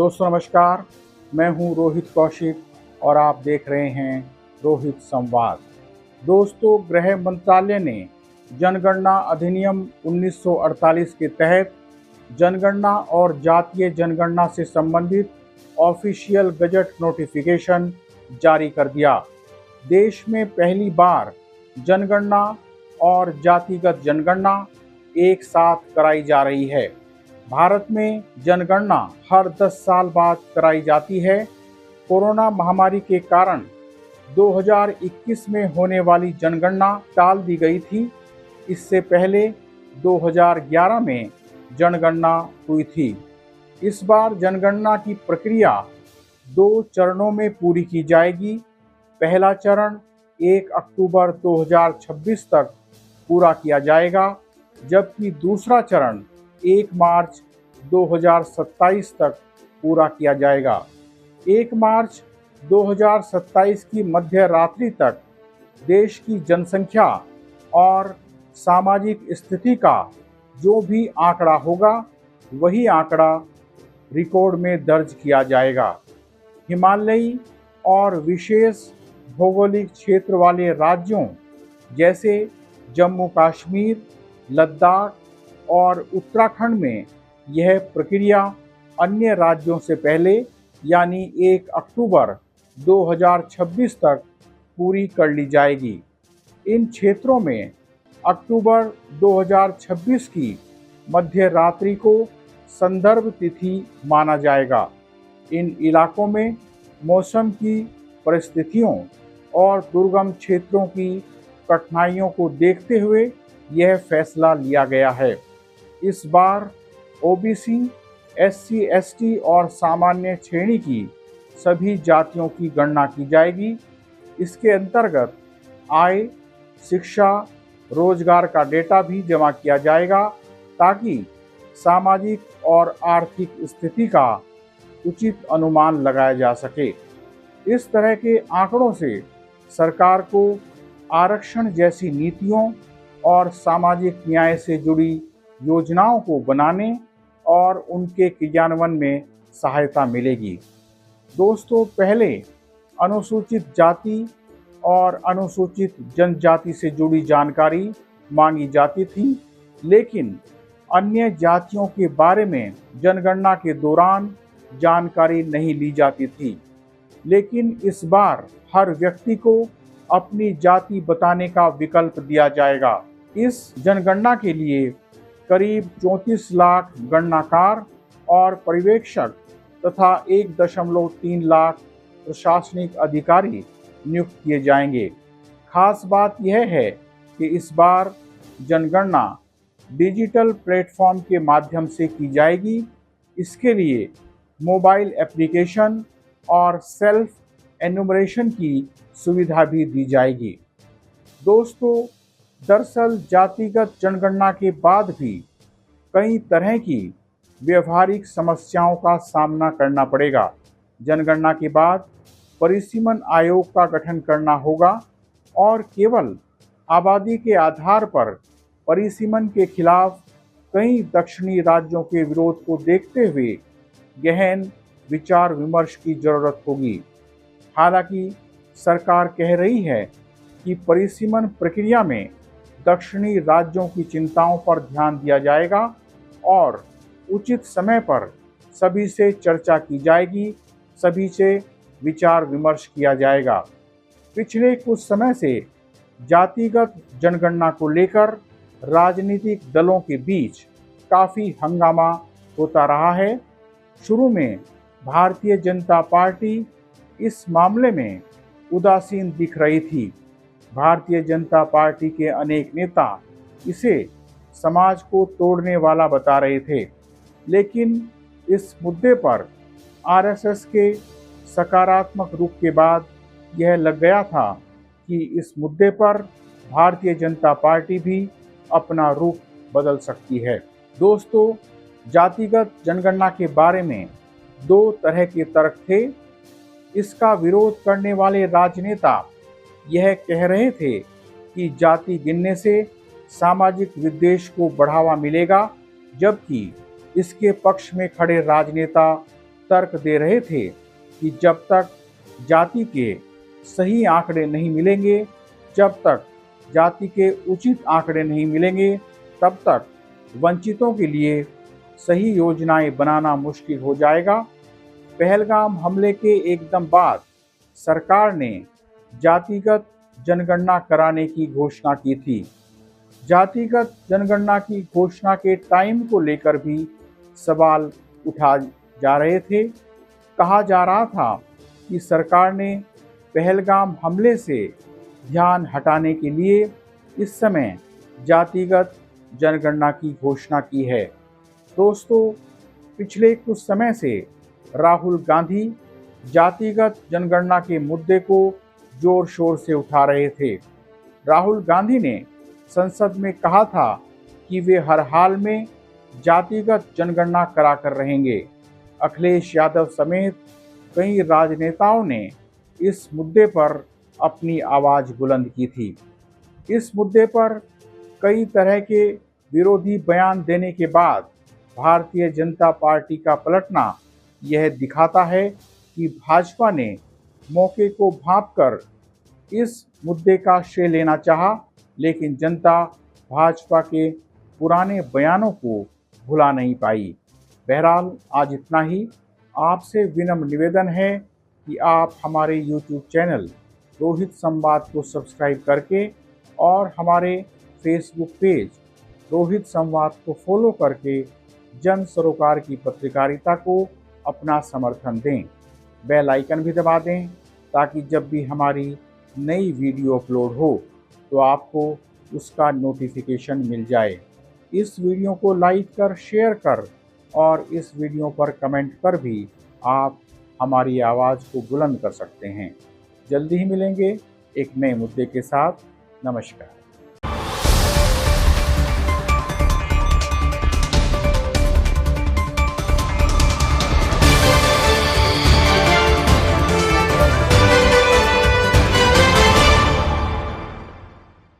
दोस्तों नमस्कार, मैं हूं रोहित कौशिक और आप देख रहे हैं रोहित संवाद। दोस्तों, गृह मंत्रालय ने जनगणना अधिनियम 1948 के तहत जनगणना और जातीय जनगणना से संबंधित ऑफिशियल गजट नोटिफिकेशन जारी कर दिया। देश में पहली बार जनगणना और जातिगत जनगणना एक साथ कराई जा रही है। भारत में जनगणना हर 10 साल बाद कराई जाती है। कोरोना महामारी के कारण 2021 में होने वाली जनगणना टाल दी गई थी। इससे पहले 2011 में जनगणना हुई थी। इस बार जनगणना की प्रक्रिया 2 चरणों में पूरी की जाएगी। पहला चरण 1 अक्टूबर 2026 तक पूरा किया जाएगा, जबकि दूसरा चरण 1 मार्च 2027 तक पूरा किया जाएगा। 1 मार्च 2027 की मध्य रात्रि तक देश की जनसंख्या और सामाजिक स्थिति का जो भी आंकड़ा होगा, वही आंकड़ा रिकॉर्ड में दर्ज किया जाएगा। हिमालयी और विशेष भौगोलिक क्षेत्र वाले राज्यों जैसे जम्मू कश्मीर, लद्दाख और उत्तराखंड में यह प्रक्रिया अन्य राज्यों से पहले यानी 1 अक्टूबर 2026 तक पूरी कर ली जाएगी। इन क्षेत्रों में अक्टूबर 2026 की मध्य रात्रि को संदर्भ तिथि माना जाएगा। इन इलाकों में मौसम की परिस्थितियों और दुर्गम क्षेत्रों की कठिनाइयों को देखते हुए यह फैसला लिया गया है। इस बार ओबीसी, एससी, एसटी और सामान्य श्रेणी की सभी जातियों की गणना की जाएगी। इसके अंतर्गत आय, शिक्षा, रोजगार का डेटा भी जमा किया जाएगा ताकि सामाजिक और आर्थिक स्थिति का उचित अनुमान लगाया जा सके। इस तरह के आंकड़ों से सरकार को आरक्षण जैसी नीतियों और सामाजिक न्याय से जुड़ी योजनाओं को बनाने और उनके क्रियान्वयन में सहायता मिलेगी। दोस्तों, पहले अनुसूचित जाति और अनुसूचित जनजाति से जुड़ी जानकारी मांगी जाती थी, लेकिन अन्य जातियों के बारे में जनगणना के दौरान जानकारी नहीं ली जाती थी। लेकिन इस बार हर व्यक्ति को अपनी जाति बताने का विकल्प दिया जाएगा। इस जनगणना के लिए करीब 34 लाख गणनाकार और पर्यवेक्षक तथा 1.3 लाख प्रशासनिक अधिकारी नियुक्त किए जाएंगे। खास बात यह है कि इस बार जनगणना डिजिटल प्लेटफॉर्म के माध्यम से की जाएगी। इसके लिए मोबाइल एप्लीकेशन और सेल्फ एनुमरेशन की सुविधा भी दी जाएगी। दोस्तों, दरअसल जातिगत जनगणना के बाद भी कई तरह की व्यवहारिक समस्याओं का सामना करना पड़ेगा। जनगणना के बाद परिसीमन आयोग का गठन करना होगा और केवल आबादी के आधार पर परिसीमन के खिलाफ कई दक्षिणी राज्यों के विरोध को देखते हुए गहन विचार विमर्श की जरूरत होगी। हालांकि सरकार कह रही है कि परिसीमन प्रक्रिया में दक्षिणी राज्यों की चिंताओं पर ध्यान दिया जाएगा और उचित समय पर सभी से चर्चा की जाएगी, सभी से विचार विमर्श किया जाएगा। पिछले कुछ समय से जातिगत जनगणना को लेकर राजनीतिक दलों के बीच काफ़ी हंगामा होता रहा है। शुरू में भारतीय जनता पार्टी इस मामले में उदासीन दिख रही थी। भारतीय जनता पार्टी के अनेक नेता इसे समाज को तोड़ने वाला बता रहे थे, लेकिन इस मुद्दे पर आरएसएस के सकारात्मक रुख के बाद यह लग गया था कि इस मुद्दे पर भारतीय जनता पार्टी भी अपना रुख बदल सकती है। दोस्तों, जातिगत जनगणना के बारे में 2 तरह के तर्क थे। इसका विरोध करने वाले राजनेता यह कह रहे थे कि जाति गिनने से सामाजिक विद्वेष को बढ़ावा मिलेगा, जबकि इसके पक्ष में खड़े राजनेता तर्क दे रहे थे कि जब तक जाति के सही आंकड़े नहीं मिलेंगे, जब तक जाति के उचित आंकड़े नहीं मिलेंगे, तब तक वंचितों के लिए सही योजनाएं बनाना मुश्किल हो जाएगा। पहलगाम हमले के एकदम बाद सरकार ने जातिगत जनगणना कराने की घोषणा की थी। जातिगत जनगणना की घोषणा के टाइम को लेकर भी सवाल उठाए जा रहे थे। कहा जा रहा था कि सरकार ने पहलगाम हमले से ध्यान हटाने के लिए इस समय जातिगत जनगणना की घोषणा की है। दोस्तों, पिछले कुछ समय से राहुल गांधी जातिगत जनगणना के मुद्दे को जोर शोर से उठा रहे थे। राहुल गांधी ने संसद में कहा था कि वे हर हाल में जातिगत जनगणना कराकर रहेंगे। अखिलेश यादव समेत कई राजनेताओं ने इस मुद्दे पर अपनी आवाज़ बुलंद की थी। इस मुद्दे पर कई तरह के विरोधी बयान देने के बाद भारतीय जनता पार्टी का पलटना यह दिखाता है कि भाजपा ने मौके को भांपकर इस मुद्दे का श्रेय लेना चाहा, लेकिन जनता भाजपा के पुराने बयानों को भुला नहीं पाई। बहरहाल आज इतना ही। आपसे विनम्र निवेदन है कि आप हमारे YouTube चैनल रोहित संवाद को सब्सक्राइब करके और हमारे फेसबुक पेज रोहित संवाद को फॉलो करके जन सरोकार की पत्रकारिता को अपना समर्थन दें। बेल आइकन भी दबा दें ताकि जब भी हमारी नई वीडियो अपलोड हो तो आपको उसका नोटिफिकेशन मिल जाए। इस वीडियो को लाइक कर, शेयर कर और इस वीडियो पर कमेंट कर भी आप हमारी आवाज़ को बुलंद कर सकते हैं। जल्दी ही मिलेंगे एक नए मुद्दे के साथ। नमस्कार।